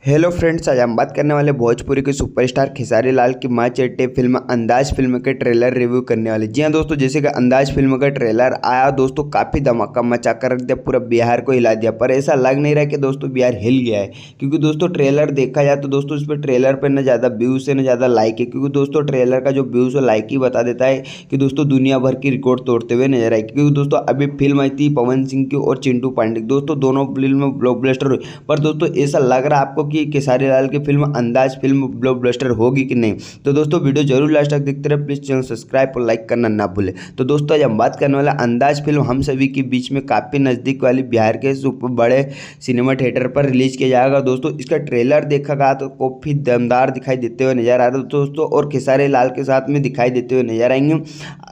Hello friends, आज हम बात करने वाले भोजपुरी के सुपरस्टार खेसारी लाल की माँ चट्टे फिल्म अंदाज फिल्म के ट्रेलर रिव्यू करने वाले। जी हाँ दोस्तों, जैसे कि अंदाज फिल्म का ट्रेलर आया दोस्तों, काफ़ी धमाका मचा कर रख दिया, पूरा बिहार को हिला दिया। पर ऐसा लग नहीं रहा कि दोस्तों बिहार हिल गया है, क्योंकि दोस्तों ट्रेलर देखा जाए तो दोस्तों इस पर ट्रेलर पर न ज़्यादा व्यूज़ है न ज़्यादा लाइक है, क्योंकि दोस्तों ट्रेलर का जो व्यूज़ और लाइक ही बता देता है कि दोस्तों दुनिया भर की रिकॉर्ड तोड़ते हुए नजर आए। क्योंकि दोस्तों अभी फिल्म आई थी पवन सिंह की और चिंटू पांडे की, दोस्तों दोनों फिल्म ब्लॉकबस्टर हुई। पर दोस्तों ऐसा लग रहा है आपको कि खेसारी लाल की फिल्म अंदाज फिल्म ब्लॉकबस्टर होगी कि नहीं? तो दोस्तों वीडियो जरूर लास्ट तक देखते रहे, प्लीज चैनल सब्सक्राइब और लाइक करना ना भूले। तो दोस्तों आज हम बात करने वाला अंदाज फिल्म हम सभी के बीच में काफ़ी नज़दीक वाली बिहार के सुपर बड़े सिनेमा थिएटर पर रिलीज किया जाएगा। दोस्तों इसका ट्रेलर देखा गया तो काफ़ी दमदार दिखाई देते हुए नजर आ रहा है दोस्तों, और खेसारी लाल के साथ में दिखाई देते हुए नजर आएंगे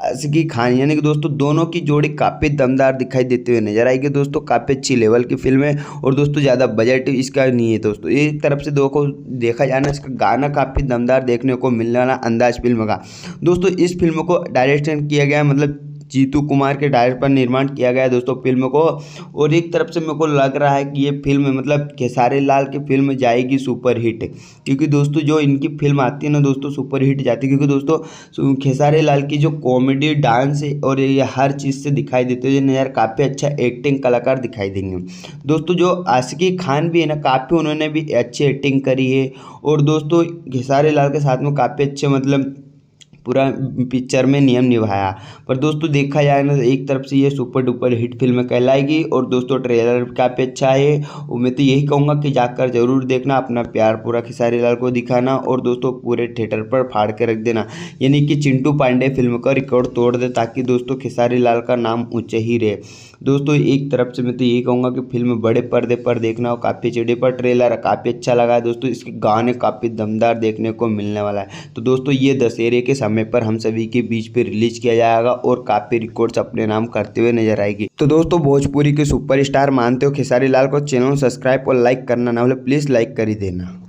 आशिकी खान, यानी कि दोस्तों दोनों की जोड़ी काफ़ी दमदार दिखाई देते हुए नजर आएगी। दोस्तों काफ़ी अच्छी लेवल की फिल्म है और दोस्तों ज़्यादा बजट इसका नहीं है। दोस्तों एक तरफ से देखा जाए ना, इसका गाना काफ़ी दमदार देखने को मिलने वाला अंदाज फिल्म का। दोस्तों इस फिल्म को डायरेक्शन किया गया, मतलब जीतू कुमार के डायरेक्ट पर निर्माण किया गया है दोस्तों फिल्म को। और एक तरफ से मेरे को लग रहा है कि ये फिल्म मतलब खेसारी लाल की फिल्म जाएगी सुपर हिट, क्योंकि दोस्तों जो इनकी फिल्म आती है ना दोस्तों सुपर हिट जाती है, क्योंकि दोस्तों खेसारी लाल की जो कॉमेडी डांस है और ये हर चीज़ से दिखाई देते हैं यार, काफ़ी अच्छा एक्टिंग कलाकार दिखाई देंगे। दोस्तों जो आशिकी खान भी है ना, काफ़ी उन्होंने भी अच्छी एक्टिंग करी है, और दोस्तों खेसारी लाल के साथ में काफ़ी अच्छे मतलब पूरा पिक्चर में नियम निभाया। पर दोस्तों देखा जाए ना, एक तरफ से ये सुपर डुपर हिट फिल्म कहलाएगी, और दोस्तों ट्रेलर काफ़ी अच्छा है। और मैं तो यही कहूँगा कि जाकर जरूर देखना, अपना प्यार पूरा खेसारी लाल को दिखाना, और दोस्तों पूरे थिएटर पर फाड़ के रख देना, यानी कि चिंटू पांडे फिल्म का रिकॉर्ड तोड़ दे, ताकि दोस्तों खेसारी लाल का नाम ऊँचे ही रहे। दोस्तों एक तरफ से मैं तो यही कहूँगा कि फिल्म बड़े पर्दे पर देखना, और काफ़ी चढ़े पर ट्रेलर काफ़ी अच्छा लगा है दोस्तों, इसके गाने काफ़ी दमदार देखने को मिलने वाला है। तो दोस्तों ये दशहरे के समय पर हम सभी के बीच पे रिलीज किया जाएगा, और काफ़ी रिकॉर्ड्स अपने नाम करते हुए नजर आएगी। तो दोस्तों भोजपुरी के सुपरस्टार मानते हो खेसारी लाल को, चैनल सब्सक्राइब और लाइक करना ना भूले, प्लीज़ लाइक कर ही देना।